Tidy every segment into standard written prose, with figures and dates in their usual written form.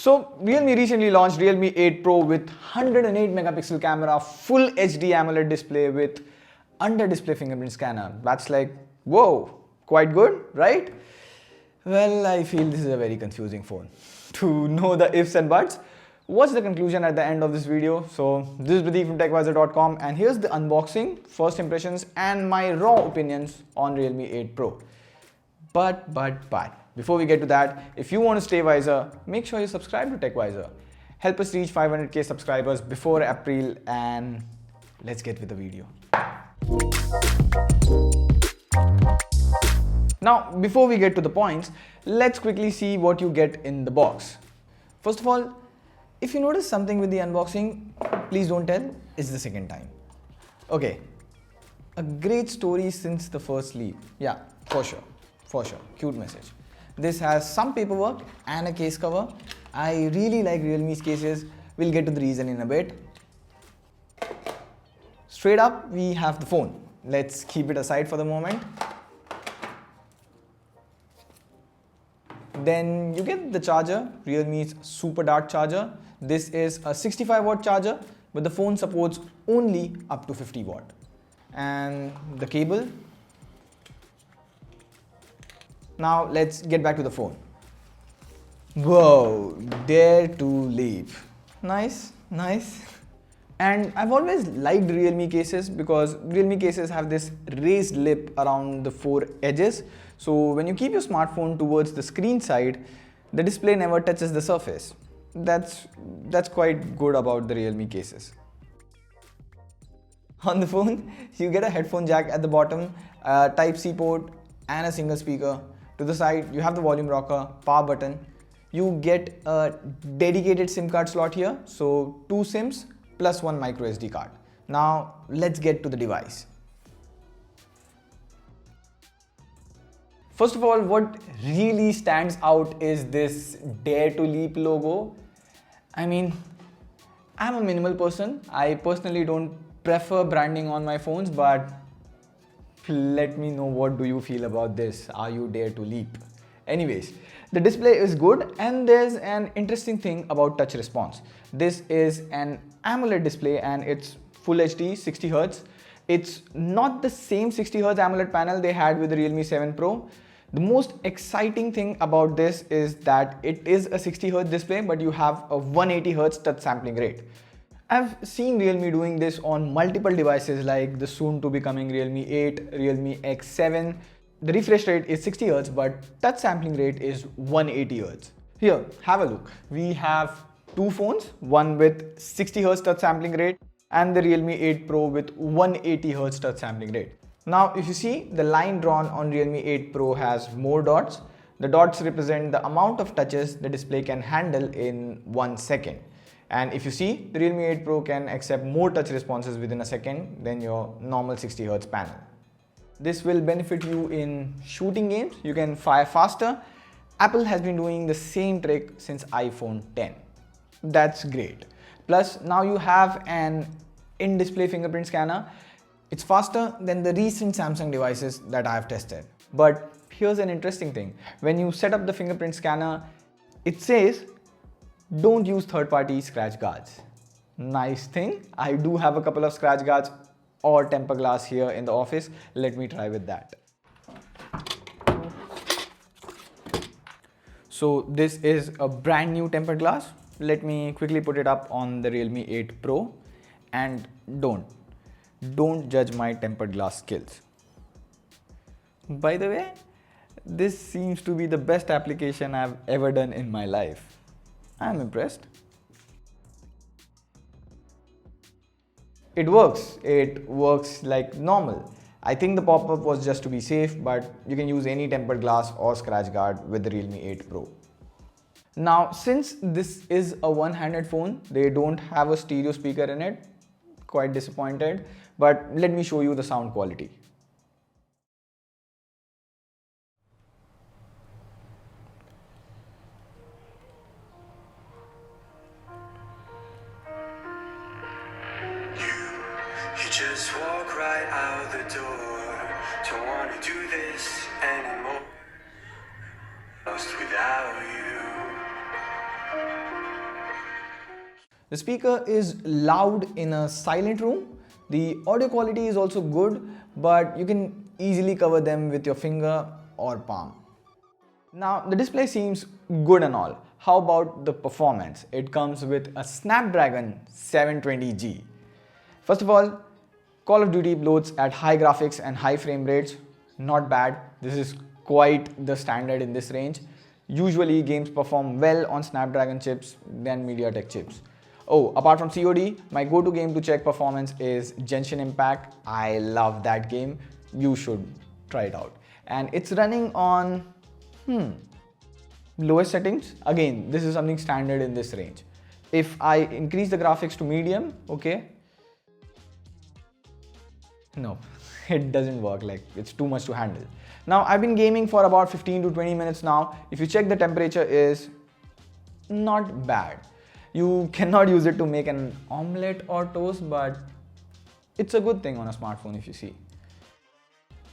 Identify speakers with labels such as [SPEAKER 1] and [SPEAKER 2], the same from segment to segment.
[SPEAKER 1] So Realme recently launched Realme 8 Pro with 108 megapixel camera, full HD AMOLED display with under display fingerprint scanner. That's like, whoa, quite good, right? Well, I feel this is a very confusing phone. To know the ifs and buts, watch the conclusion at the end of this video. So this is Pradeep from TechWiser.com, and here's the unboxing, first impressions and my raw opinions on Realme 8 Pro. But, before we get to that, if you want to stay wiser, make sure you subscribe to TechWiser. Help us reach 500k subscribers before April, and let's get with the video. Now, before we get to the points, let's quickly see what you get in the box. First of all, if you notice something with the unboxing, please don't tell, it's the second time. Okay, a great story since the first leak. Yeah, for sure, cute message. This has some paperwork and a case cover. I really like Realme's cases. We'll get to the reason in a bit. Straight up, we have the phone. Let's keep it aside for the moment. Then you get the charger, Realme's SuperDart Charger. This is a 65 watt charger, but the phone supports only up to 50 watt. And the cable. Now let's get back to the phone. Whoa, dare to leap. Nice. And I've always liked Realme cases because Realme cases have this raised lip around the four edges. So when you keep your smartphone towards the screen side, the display never touches the surface. That's quite good about the Realme cases. On the phone, you get a headphone jack at the bottom, a Type-C port and a single speaker. To the side, you have the volume rocker, power button. You get a dedicated SIM card slot here, so 2 SIMs plus 1 micro SD card. Now let's get to the device. First of all, what really stands out is this Dare to Leap logo. I mean, I'm a minimal person. I personally don't prefer branding on my phones, but let me know, what do you feel about this? Are you dare to leap? Anyways, the display is good, and there's an interesting thing about touch response. This is an AMOLED display and it's full HD 60 Hz. It's not the same 60 Hz AMOLED panel they had with the Realme 7 Pro. The most exciting thing about this is that it is a 60 Hz display, but you have a 180 Hz touch sampling rate. I've seen Realme doing this on multiple devices like the soon to be coming Realme 8, Realme X7. The refresh rate is 60 Hz, but touch sampling rate is 180 Hz. Here, have a look. We have two phones, one with 60 Hz touch sampling rate and the Realme 8 Pro with 180 Hz touch sampling rate. Now, if you see, the line drawn on Realme 8 Pro has more dots. The dots represent the amount of touches the display can handle in 1 second. And if you see, the Realme 8 Pro can accept more touch responses within a second than your normal 60 Hz panel. This will benefit you in shooting games. You can fire faster. Apple has been doing the same trick since iPhone 10. That's great. Plus, now you have an in-display fingerprint scanner. It's faster than the recent Samsung devices that I have tested. But here's an interesting thing. When you set up the fingerprint scanner, it says, don't use third-party scratch guards. Nice thing. I do have a couple of scratch guards or temper glass here in the office. Let me try with that. So this is a brand new tempered glass. Let me quickly put it up on the Realme 8 Pro, and don't judge my tempered glass skills. By the way, this seems to be the best application I've ever done in my life. I'm impressed. It works like normal. I think the pop-up was just to be safe, but you can use any tempered glass or scratch guard with the Realme 8 Pro. Now, since this is a one-handed phone, they don't have a stereo speaker in it. Quite disappointed, but let me show you the sound quality. You just walk right out the door. Don't want to do this anymore. Lost without you. The speaker is loud in a silent room. The audio quality is also good, but you can easily cover them with your finger or palm. Now, the display seems good and all. How about the performance? It comes with a Snapdragon 720G. First of all, Call of Duty loads at high graphics and high frame rates. Not bad. This is quite the standard in this range. Usually games perform well on Snapdragon chips than MediaTek chips. Oh, apart from COD, my go-to game to check performance is Genshin Impact. I love that game. You should try it out. And it's running on lowest settings. Again, this is something standard in this range. If I increase the graphics to medium, okay, no, it doesn't work, like it's too much to handle. Now, I've been gaming for about 15 to 20 minutes now. If you check, the temperature is not bad. You cannot use it to make an omelette or toast, but it's a good thing on a smartphone if you see.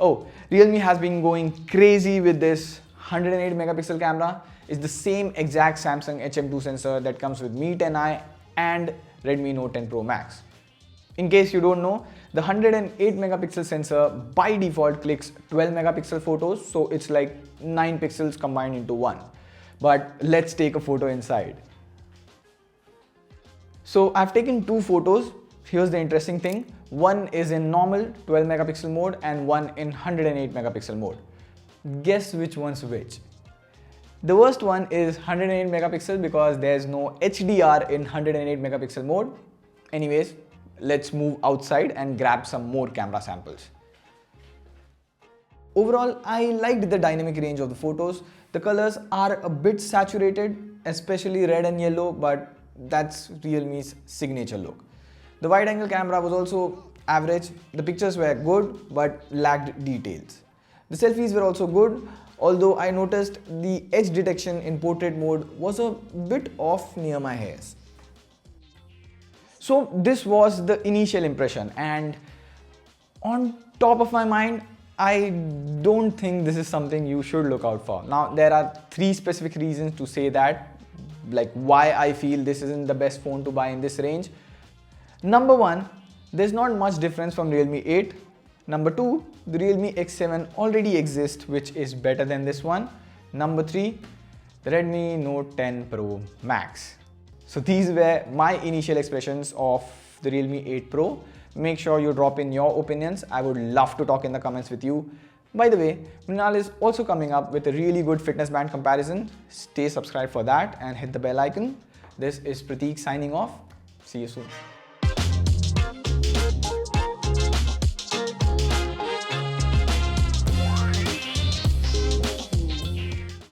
[SPEAKER 1] Oh, Realme has been going crazy with this 108 megapixel camera. It's the same exact Samsung HM2 sensor that comes with Mi 10i and Redmi Note 10 Pro Max. In case you don't know, the 108 megapixel sensor by default clicks 12 megapixel photos, so it's like 9 pixels combined into one. But let's take a photo inside. So I've taken two photos. Here's the interesting thing. One is in normal 12 megapixel mode and one in 108 megapixel mode. Guess which one's which? The worst one is 108 megapixel because there's no HDR in 108 megapixel mode. Anyways, let's move outside and grab some more camera samples. Overall, I liked the dynamic range of the photos. The colors are a bit saturated, especially red and yellow, but that's Realme's signature look. The wide angle camera was also average. The pictures were good but lacked details. The selfies were also good, although I noticed the edge detection in portrait mode was a bit off near my hairs. So this was the initial impression, and on top of my mind, I don't think this is something you should look out for. Now, there are three specific reasons to say that, like why I feel this isn't the best phone to buy in this range. Number one, there's not much difference from Realme 8. Number two, the Realme X7 already exists, which is better than this one. Number three, the Redmi Note 10 Pro Max. So these were my initial expressions of the Realme 8 Pro. Make sure you drop in your opinions. I would love to talk in the comments with you. By the way, Mrinal is also coming up with a really good fitness band comparison. Stay subscribed for that and hit the bell icon. This is Prateek signing off. See you soon.